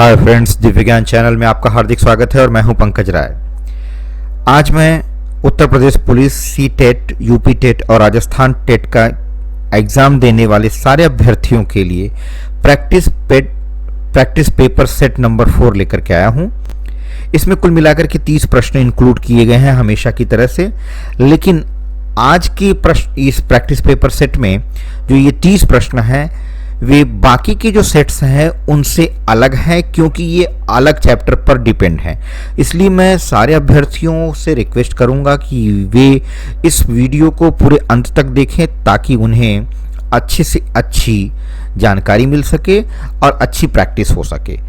Hi friends, Divya ज्ञान channel में आपका हार्दिक स्वागत है और मैं हूं पंकज राय। आज मैं Uttar Pradesh police C TET, UP TET और राजस्थान टेट का एग्ज़ाम देने वाले सारे अभ्यर्थियों के लिए प्रैक्टिस पेपर सेट नंबर 4 लेकर के आया हूं। इसमें कुल मिलाकर के 30 प्रश्न इंक्लूड किए गए हैं हमेशा की तरह से, लेकिन आज की प्रश्न इस प्रैक्टिस पेपर सेट में जो ये 30 प्रश्न हैं वे बाकी के जो सेट्स हैं उनसे अलग हैं, क्योंकि ये अलग चैप्टर पर डिपेंड हैं। इसलिए मैं सारे अभ्यर्थियों से रिक्वेस्ट करूंगा कि वे इस वीडियो को पूरे अंत तक देखें ताकि उन्हें अच्छे से अच्छी जानकारी मिल सके और अच्छी प्रैक्टिस हो सके।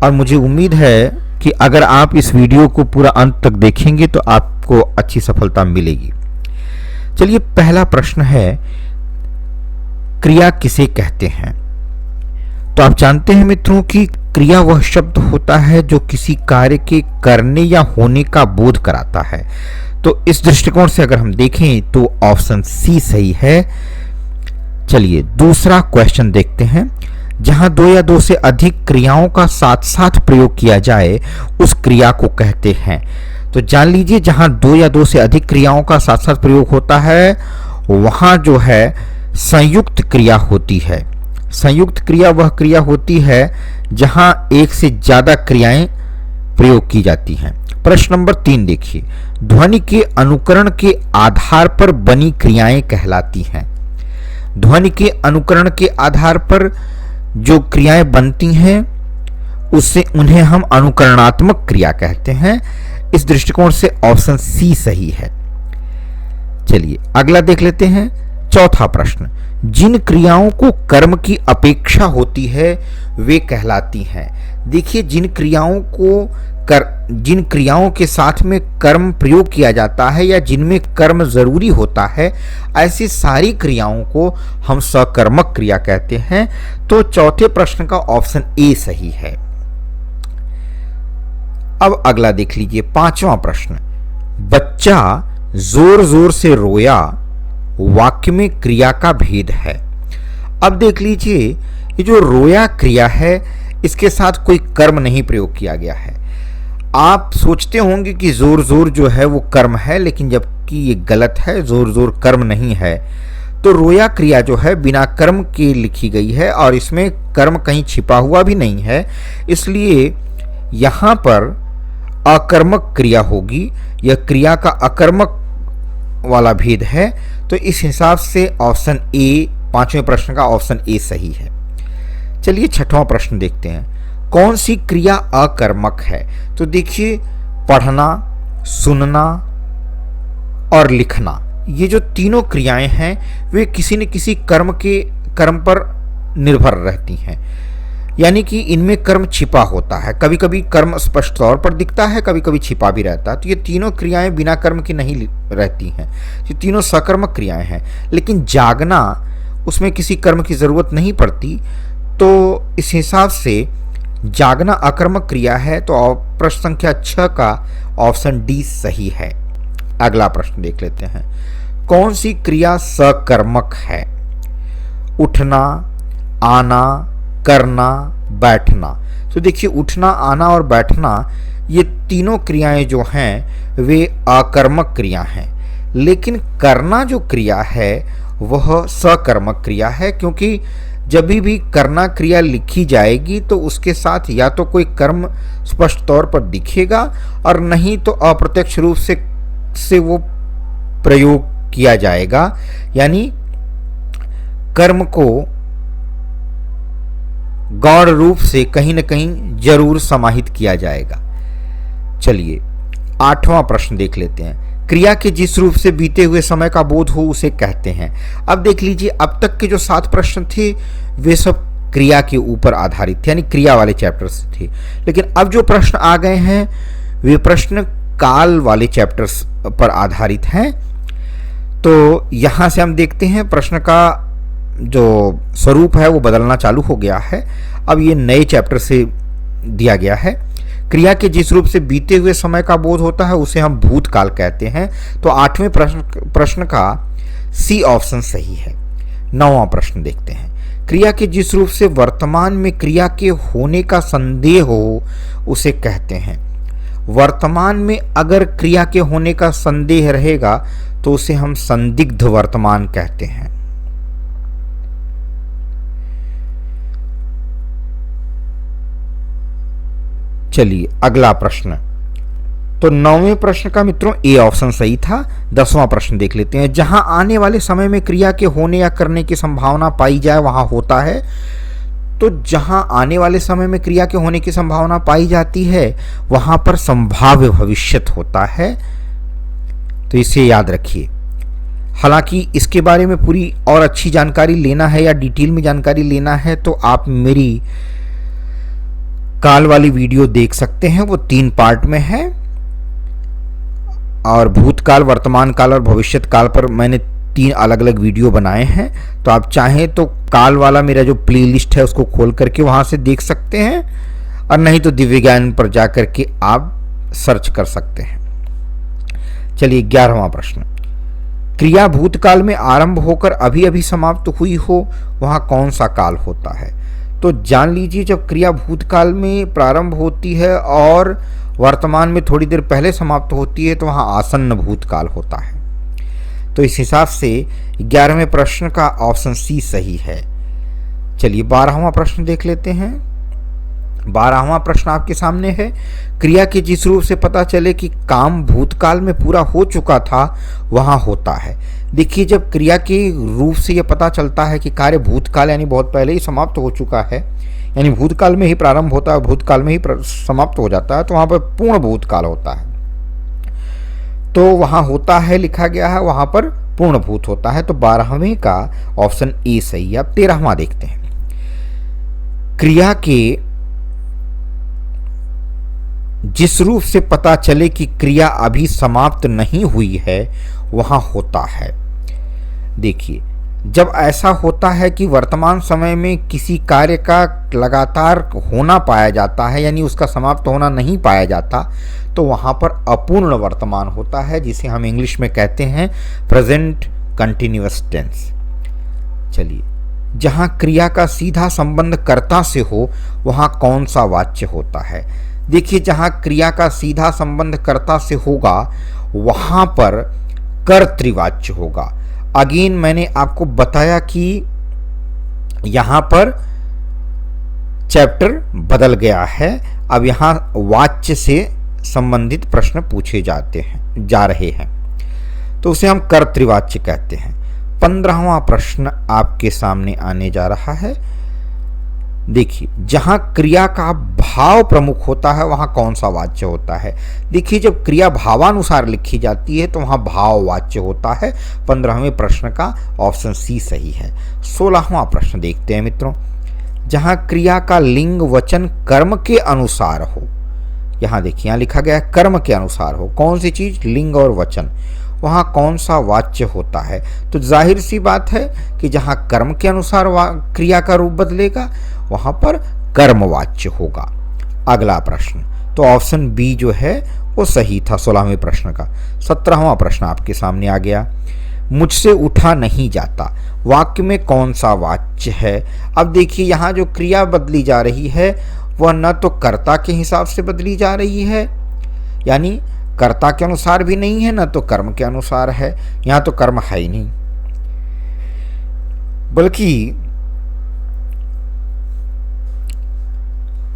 और मुझे उम्मीद है कि अगर आप इस वीडियो को पूरा अंत तक देखेंगे तो आपको अच्छी सफलता मिलेगी। चलिए, पहला प्रश्न है, क्रिया किसे कहते हैं? तो आप जानते हैं मित्रों कि क्रिया वह शब्द होता है जो किसी कार्य के करने या होने का बोध कराता है। तो इस दृष्टिकोण से अगर हम देखें तो ऑप्शन सी सही है। चलिए, दूसरा क्वेश्चन देखते हैं। जहां दो या दो से अधिक क्रियाओं का साथ साथ प्रयोग किया जाए उस क्रिया को कहते हैं। तो जान लीजिए, जहां दो या दो से अधिक क्रियाओं का साथ साथ प्रयोग होता है वहां जो है संयुक्त क्रिया होती है। संयुक्त क्रिया वह क्रिया होती है जहां एक से ज्यादा क्रियाएं प्रयोग की जाती हैं। प्रश्न नंबर 3 देखिए, ध्वनि के अनुकरण के आधार पर बनी क्रियाएं कहलाती हैं। ध्वनि के अनुकरण के आधार पर जो क्रियाएं बनती हैं उन्हें हम अनुकरणात्मक क्रिया कहते हैं। इस दृष्टिकोण से ऑप्शन सी सही है। चलिए, अगला देख लेते हैं। चौथा प्रश्न, जिन क्रियाओं को कर्म की अपेक्षा होती है वे कहलाती हैं। देखिए, जिन क्रियाओं के साथ में कर्म प्रयोग किया जाता है या जिनमें कर्म जरूरी होता है, ऐसी सारी क्रियाओं को हम सकर्मक क्रिया कहते हैं। तो चौथे प्रश्न का ऑप्शन ए सही है। अब अगला देख लीजिए, पांचवा प्रश्न, बच्चा जोर जोर से रोया वाक्य में क्रिया का भेद है। अब देख लीजिए, ये जो रोया क्रिया है इसके साथ कोई कर्म नहीं प्रयोग किया गया है। आप सोचते होंगे कि जोर जोर जो है वो कर्म है, लेकिन जबकि ये गलत है, जोर जोर कर्म नहीं है। तो रोया क्रिया जो है बिना कर्म के लिखी गई है और इसमें कर्म कहीं छिपा हुआ भी नहीं है, इसलिए यहां पर अकर्मक क्रिया होगी। यह क्रिया का अकर्मक वाला भेद है। तो इस हिसाब से ऑप्शन ए, पांचवें प्रश्न का ऑप्शन ए सही है। चलिए, छठवां प्रश्न देखते हैं। कौन सी क्रिया अकर्मक है? तो देखिए, पढ़ना, सुनना और लिखना, ये जो तीनों क्रियाएं हैं वे किसी न किसी कर्म पर निर्भर रहती हैं, यानी कि इनमें कर्म छिपा होता है। कभी कभी कर्म स्पष्ट तौर पर दिखता है, कभी कभी छिपा भी रहता है। तो ये तीनों क्रियाएं बिना कर्म की नहीं रहती हैं, ये तीनों सकर्मक क्रियाएं हैं। लेकिन जागना, उसमें किसी कर्म की जरूरत नहीं पड़ती, तो इस हिसाब से जागना अकर्मक क्रिया है। तो प्रश्न संख्या 6 का ऑप्शन डी सही है। अगला प्रश्न देख लेते हैं। कौन सी क्रिया सकर्मक है? उठना, आना, करना, बैठना। तो देखिए, उठना, आना और बैठना ये तीनों क्रियाएं जो हैं वे अकर्मक क्रिया हैं, लेकिन करना जो क्रिया है वह सकर्मक क्रिया है, क्योंकि जब भी करना क्रिया लिखी जाएगी तो उसके साथ या तो कोई कर्म स्पष्ट तौर पर दिखेगा और नहीं तो अप्रत्यक्ष रूप से वो प्रयोग किया जाएगा, यानी कर्म को गौण रूप से कहीं न कहीं जरूर समाहित किया जाएगा। चलिए, 8वां प्रश्न देख लेते हैं। क्रिया के जिस रूप से बीते हुए समय का बोध हो उसे कहते हैं। अब देख लीजिए, अब तक के जो 7 प्रश्न थे वे सब क्रिया के ऊपर आधारित थे, यानी क्रिया वाले चैप्टर से थे। लेकिन अब जो प्रश्न आ गए हैं वे प्रश्न काल वाले चैप्टर्स पर आधारित हैं। तो यहां से हम देखते हैं प्रश्न का जो स्वरूप है वो बदलना चालू हो गया है। अब ये नए चैप्टर से दिया गया है। क्रिया के जिस रूप से बीते हुए समय का बोध होता है उसे हम भूतकाल कहते हैं। तो 8वें प्रश्न का सी ऑप्शन सही है। 9वां प्रश्न देखते हैं। क्रिया के जिस रूप से वर्तमान में क्रिया के होने का संदेह हो उसे कहते हैं। वर्तमान में अगर क्रिया के होने का संदेह रहेगा तो उसे हम संदिग्ध वर्तमान कहते हैं। चलिए अगला प्रश्न। तो 9वें प्रश्न का मित्रों ए ऑप्शन सही था। 10वां प्रश्न देख लेते हैं। जहां आने वाले समय में क्रिया के होने या करने की संभावना पाई जाए वहां होता है। तो जहां आने वाले समय में क्रिया के होने की संभावना पाई जाती है वहां पर संभाव्य भविष्यत होता है। तो इसे याद रखिए। हालांकि इसके बारे में पूरी और अच्छी जानकारी लेना है या डिटेल में जानकारी लेना है तो आप मेरी काल वाली वीडियो देख सकते हैं, वो 3 पार्ट में है। और भूतकाल, वर्तमान काल और भविष्यत काल पर मैंने 3 अलग अलग वीडियो बनाए हैं। तो आप चाहें तो काल वाला मेरा जो प्लेलिस्ट है उसको खोल करके वहां से देख सकते हैं, और नहीं तो दिव्य ज्ञान पर जाकर के आप सर्च कर सकते हैं। चलिए 11वां प्रश्न। क्रिया भूतकाल में आरंभ होकर अभी अभी समाप्त हुई हो वहां कौन सा काल होता है? तो जान लीजिए, जब क्रिया भूतकाल में प्रारंभ होती है और वर्तमान में थोड़ी देर पहले समाप्त होती है तो वहां आसन्न भूतकाल होता है। तो इस हिसाब से 11वें प्रश्न का ऑप्शन सी सही है। चलिए 12वां प्रश्न देख लेते हैं। 12वां प्रश्न आपके सामने है। क्रिया के जिस रूप से पता चले कि काम भूतकाल में पूरा हो चुका था वहां होता है। देखिए, जब क्रिया के रूप से यह पता चलता है कि कार्य भूतकाल यानी बहुत पहले ही समाप्त हो चुका है, यानी भूतकाल में ही प्रारंभ होता है, भूतकाल में ही समाप्त हो जाता है, तो वहां पर पूर्ण भूतकाल होता है। तो वहां होता है लिखा गया है, वहां पर पूर्ण भूत होता है। तो 12वें का ऑप्शन ए सही है। अब 13वां देखते हैं। क्रिया के जिस रूप से पता चले कि क्रिया अभी समाप्त नहीं हुई है वहां होता है। देखिए, जब ऐसा होता है कि वर्तमान समय में किसी कार्य का लगातार होना पाया जाता है, यानी उसका समाप्त होना नहीं पाया जाता, तो वहां पर अपूर्ण वर्तमान होता है, जिसे हम इंग्लिश में कहते हैं प्रेजेंट कंटिन्यूअस टेंस। चलिए, जहां क्रिया का सीधा संबंध कर्ता से हो वहां कौन सा वाच्य होता है? देखिए, जहां क्रिया का सीधा संबंध कर्ता से होगा वहां पर कर्तृवाच्य होगा। अगेन मैंने आपको बताया कि यहां पर चैप्टर बदल गया है। अब यहां वाच्य से संबंधित प्रश्न पूछे जा रहे हैं, तो उसे हम कर्तृवाच्य कहते हैं। 15वां प्रश्न आपके सामने आने जा रहा है। देखिए, जहां क्रिया का भाव प्रमुख होता है वहां कौन सा वाच्य होता है? देखिए, जब क्रिया भावानुसार लिखी जाती है तो वहां भाव वाच्य होता है। 15वें प्रश्न का ऑप्शन सी सही है। 16वां प्रश्न देखते हैं मित्रों। जहां क्रिया का लिंग वचन कर्म के अनुसार हो, यहां देखिए, यहां लिखा गया है कर्म के अनुसार हो। कौन सी चीज? लिंग और वचन। वहां कौन सा वाच्य होता है? तो जाहिर सी बात है कि जहां कर्म के अनुसार क्रिया का रूप बदलेगा वहां पर कर्मवाच्य होगा। अगला प्रश्न, तो ऑप्शन बी जो है वो सही था 16वें प्रश्न का। 17वां प्रश्न आपके सामने आ गया। मुझसे उठा नहीं जाता वाक्य में कौन सा वाच्य है? अब देखिए, यहाँ जो क्रिया बदली जा रही है वह न तो कर्ता के हिसाब से बदली जा रही है, यानी कर्ता के अनुसार भी नहीं है, न तो कर्म के अनुसार है। यहाँ तो कर्म है ही नहीं, बल्कि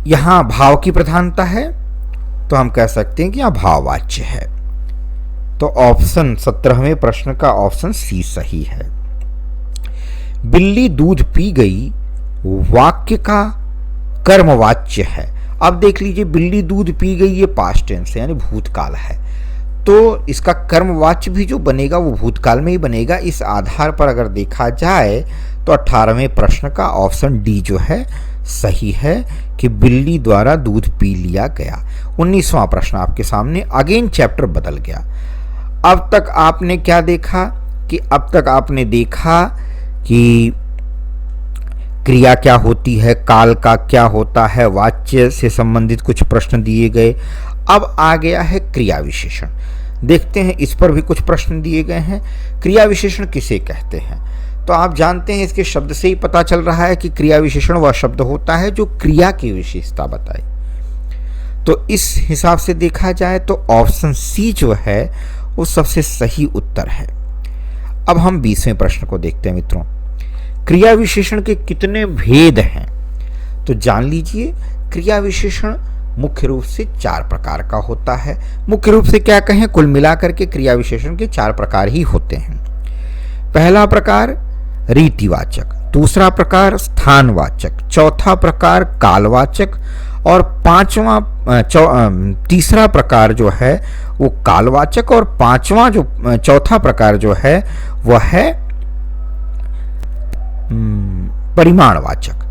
यहां भाव की प्रधानता है, तो हम कह सकते हैं कि यहां भाववाच्य है। तो ऑप्शन 17वें प्रश्न का ऑप्शन सी सही है। बिल्ली दूध पी गई वाक्य का कर्मवाच्य है। अब देख लीजिए, बिल्ली दूध पी गई ये पास्ट टेंस है, यानी भूतकाल है, तो इसका कर्मवाच्य भी जो बनेगा वो भूतकाल में ही बनेगा। इस आधार पर अगर देखा जाए तो 18वें प्रश्न का ऑप्शन डी जो है सही है कि बिल्ली द्वारा दूध पी लिया गया। 19वां प्रश्न आपके सामने। अगेन चैप्टर बदल गया। अब तक आपने क्या देखा कि क्रिया क्या होती है, काल का क्या होता है, वाच्य से संबंधित कुछ प्रश्न दिए गए। अब आ गया है क्रिया विशेषण। देखते हैं, इस पर भी कुछ प्रश्न दिए गए हैं। क्रिया विशेषण किसे कहते हैं? तो आप जानते हैं इसके शब्द से ही पता चल रहा है कि क्रिया विशेषण वह शब्द होता है जो क्रिया की विशेषता बताए। तो इस हिसाब से देखा जाए तो ऑप्शन सी जो है वो सबसे सही उत्तर है। अब हम 20वें प्रश्न को देखते हैं मित्रों। क्रिया विशेषण के कितने भेद हैं? तो जान लीजिए, क्रिया विशेषण मुख्य रूप से 4 प्रकार का होता है। मुख्य रूप से क्या कहें, कुल मिलाकर के क्रिया विशेषण के 4 प्रकार ही होते हैं। पहला प्रकार रीतिवाचक, दूसरा प्रकार स्थानवाचक, चौथा प्रकार कालवाचक और तीसरा प्रकार जो है वो कालवाचक और चौथा प्रकार जो है वह है परिमाणवाचक।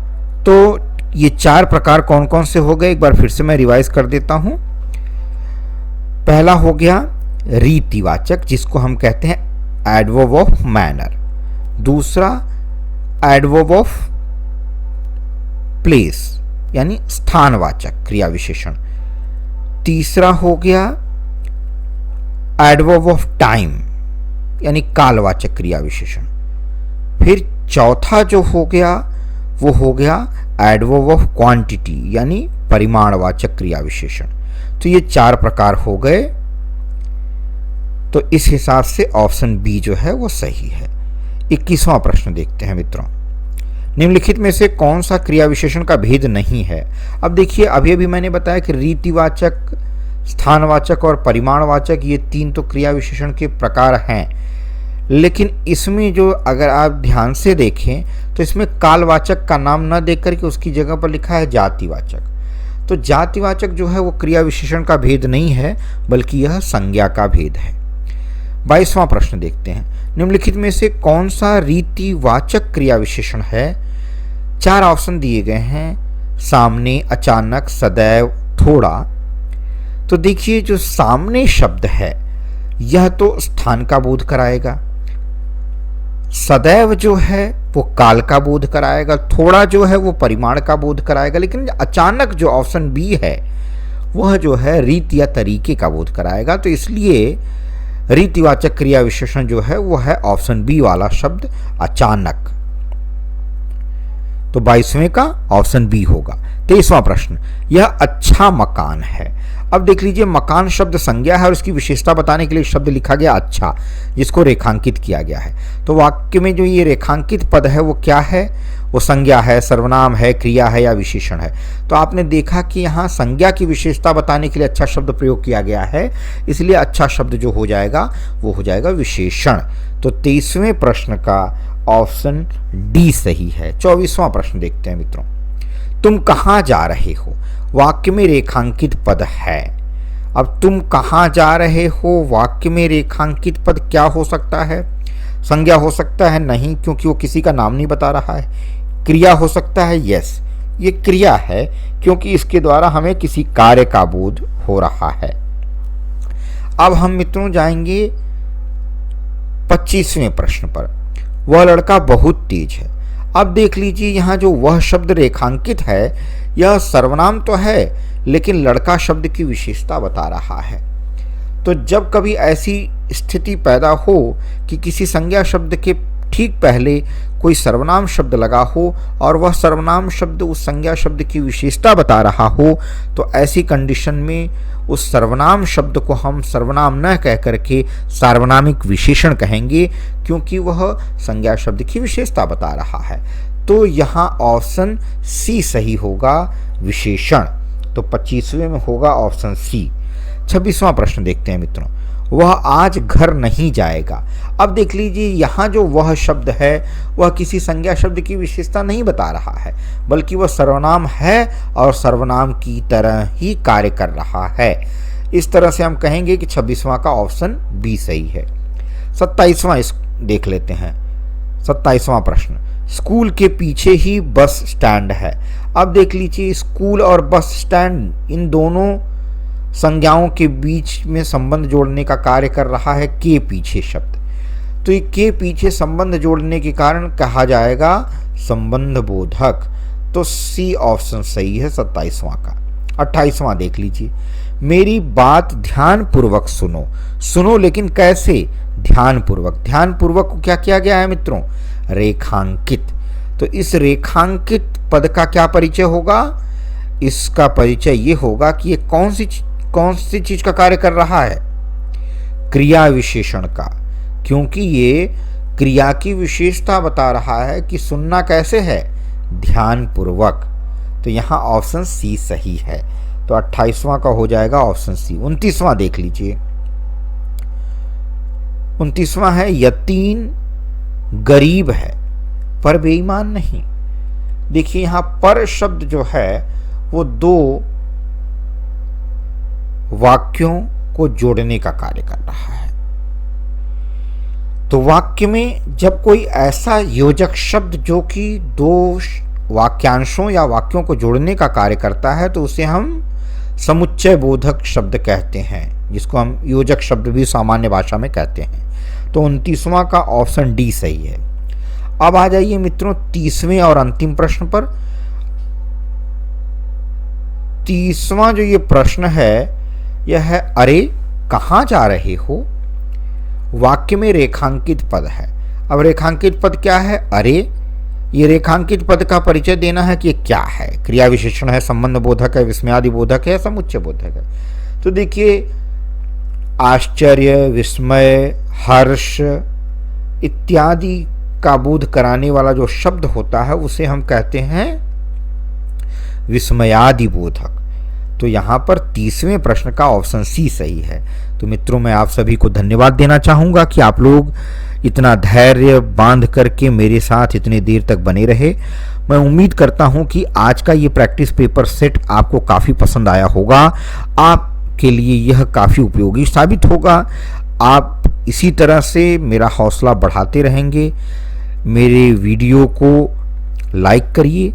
तो ये 4 प्रकार कौन कौन से हो गए, एक बार फिर से मैं रिवाइज कर देता हूं। पहला हो गया रीतिवाचक, जिसको हम कहते हैं एडवर्ब ऑफ मैनर। दूसरा एडवर्ब ऑफ प्लेस यानी स्थानवाचक क्रिया विशेषण। तीसरा हो गया एडवर्ब ऑफ टाइम यानी कालवाचक क्रिया विशेषण। फिर चौथा जो हो गया वो हो गया एडवर्ब ऑफ क्वांटिटी यानी परिमाणवाचक क्रिया विशेषण। तो ये 4 प्रकार हो गए। तो इस हिसाब से ऑप्शन बी जो है वो सही है। 21वां प्रश्न देखते हैं मित्रों। निम्नलिखित में से कौन सा क्रिया विशेषण का भेद नहीं है? अब देखिए, अभी अभी मैंने बताया कि रीतिवाचक, स्थानवाचक और परिमाणवाचक ये 3 तो क्रिया विशेषण के प्रकार हैं, लेकिन इसमें जो अगर आप ध्यान से देखें तो इसमें कालवाचक का नाम न देकर के उसकी जगह पर लिखा है जातिवाचक। तो जातिवाचक जो है वो क्रिया विशेषण का भेद नहीं है, बल्कि यह संज्ञा का भेद है। 22वां प्रश्न देखते हैं। निम्नलिखित में से कौन सा रीतिवाचक क्रिया विशेषण है? 4 ऑप्शन दिए गए हैं, सामने, अचानक, सदैव, थोड़ा। तो देखिए, जो सामने शब्द है यह तो स्थान का बोध कराएगा, सदैव जो है वो काल का बोध कराएगा, थोड़ा जो है वो परिमाण का बोध कराएगा, लेकिन अचानक जो ऑप्शन बी है वह जो है रीति या तरीके का बोध कराएगा। तो इसलिए रीतिवाचक क्रिया विशेषण जो है वो है ऑप्शन बी वाला शब्द अचानक। तो 22वें का ऑप्शन बी होगा। 23वां प्रश्न, यह अच्छा मकान है। अब देख लीजिए, मकान शब्द संज्ञा है और इसकी विशेषता बताने के लिए शब्द लिखा गया अच्छा, जिसको रेखांकित किया गया है। तो वाक्य में जो ये रेखांकित पद है वो क्या है? वो संज्ञा है, सर्वनाम है, क्रिया है या विशेषण है? तो आपने देखा कि यहाँ संज्ञा की विशेषता बताने के लिए अच्छा शब्द प्रयोग किया गया है, इसलिए अच्छा शब्द जो हो जाएगा वो हो जाएगा विशेषण। तो 23वें प्रश्न का ऑप्शन डी सही है। 24वां प्रश्न देखते हैं मित्रों। तुम कहाँ जा रहे हो? वाक्य में रेखांकित पद है। अब तुम कहाँ जा रहे हो वाक्य में रेखांकित पद क्या हो सकता है? संज्ञा हो सकता है? नहीं, क्योंकि वो किसी का नाम नहीं बता रहा है। क्रिया हो सकता है? यस, ये क्रिया है, क्योंकि इसके द्वारा हमें किसी कार्य का बोध हो रहा है। अब हम मित्रों जाएंगे 25वें प्रश्न पर। वह लड़का बहुत तेज है। अब देख लीजिए, यहाँ जो वह शब्द रेखांकित है यह सर्वनाम तो है, लेकिन लड़का शब्द की विशेषता बता रहा है। तो जब कभी ऐसी स्थिति पैदा हो कि किसी संज्ञा शब्द के ठीक पहले कोई सर्वनाम शब्द लगा हो और वह सर्वनाम शब्द उस संज्ञा शब्द की विशेषता बता रहा हो, तो ऐसी कंडीशन में उस सर्वनाम शब्द को हम सर्वनाम न कह करके सार्वनामिक विशेषण कहेंगे, क्योंकि वह संज्ञा शब्द की विशेषता बता रहा है। तो यहाँ ऑप्शन सी सही होगा, विशेषण। तो 25वें में होगा ऑप्शन सी। 26वां प्रश्न देखते हैं मित्रों। वह आज घर नहीं जाएगा। अब देख लीजिए, यहाँ जो वह शब्द है वह किसी संज्ञा शब्द की विशेषता नहीं बता रहा है, बल्कि वह सर्वनाम है और सर्वनाम की तरह ही कार्य कर रहा है। इस तरह से हम कहेंगे कि 26वां का ऑप्शन बी सही है। 27वां देख लेते हैं। 27वां प्रश्न, स्कूल के पीछे ही बस स्टैंड है। अब देख लीजिए, स्कूल और बस स्टैंड इन दोनों संज्ञाओं के बीच में संबंध जोड़ने का कार्य कर रहा है के पीछे शब्द। तो ये के पीछे संबंध जोड़ने के कारण कहा जाएगा संबंध बोधक। तो सी ऑप्शन सही है 27वां का। 28वां देख लीजिए। मेरी बात ध्यान पूर्वक सुनो। सुनो लेकिन कैसे? ध्यान पूर्वक। ध्यान पूर्वक को क्या किया गया है मित्रों? रेखांकित। तो इस रेखांकित पद का क्या परिचय होगा? इसका परिचय ये होगा कि ये कौन सी चीज का कार्य कर रहा है? क्रिया विशेषण का, क्योंकि ये क्रिया की विशेषता बता रहा है कि सुनना कैसे है? ध्यान पूर्वक। तो यहां ऑप्शन सी सही है। तो 28वां का हो जाएगा ऑप्शन सी। 29वां देख लीजिए। 29वां है यतीम गरीब है पर बेईमान नहीं। देखिए यहां पर शब्द जो है वो दो वाक्यों को जोड़ने का कार्य कर रहा है। तो वाक्य में जब कोई ऐसा योजक शब्द जो कि दो वाक्यांशों या वाक्यों को जोड़ने का कार्य करता है तो उसे हम समुच्चय बोधक शब्द कहते हैं, जिसको हम योजक शब्द भी सामान्य भाषा में कहते हैं। तो 29वां का ऑप्शन डी सही है। अब आ जाइए मित्रों 30वें और अंतिम प्रश्न पर। 30वां जो ये प्रश्न है यह है अरे कहाँ जा रहे हो। वाक्य में रेखांकित पद है। अब रेखांकित पद क्या है? अरे। ये रेखांकित पद का परिचय देना है कि ये क्या है। क्रिया विशेषण है, संबंध बोधक है, विस्मयादि बोधक है, समुच्चय बोधक है। तो देखिए आश्चर्य, विस्मय, हर्ष इत्यादि का बोध कराने वाला जो शब्द होता है उसे हम कहते हैं विस्मयादि बोधक। तो यहाँ पर 30वें प्रश्न का ऑप्शन सी सही है। तो मित्रों मैं आप सभी को धन्यवाद देना चाहूँगा कि आप लोग इतना धैर्य बांध करके मेरे साथ इतनी देर तक बने रहे। मैं उम्मीद करता हूँ कि आज का ये प्रैक्टिस पेपर सेट आपको काफ़ी पसंद आया होगा। आपके लिए यह काफ़ी उपयोगी साबित होगा। आप इसी तरह से मेरा हौसला बढ़ाते रहेंगे। मेरे वीडियो को लाइक करिए,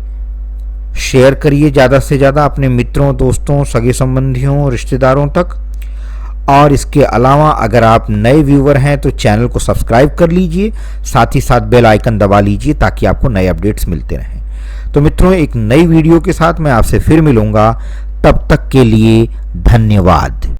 शेयर करिए ज़्यादा से ज़्यादा अपने मित्रों, दोस्तों, सगे संबंधियों, रिश्तेदारों तक। और इसके अलावा अगर आप नए व्यूवर हैं तो चैनल को सब्सक्राइब कर लीजिए, साथ ही साथ बेल आइकन दबा लीजिए ताकि आपको नए अपडेट्स मिलते रहें। तो मित्रों एक नई वीडियो के साथ मैं आपसे फिर मिलूंगा। तब तक के लिए धन्यवाद।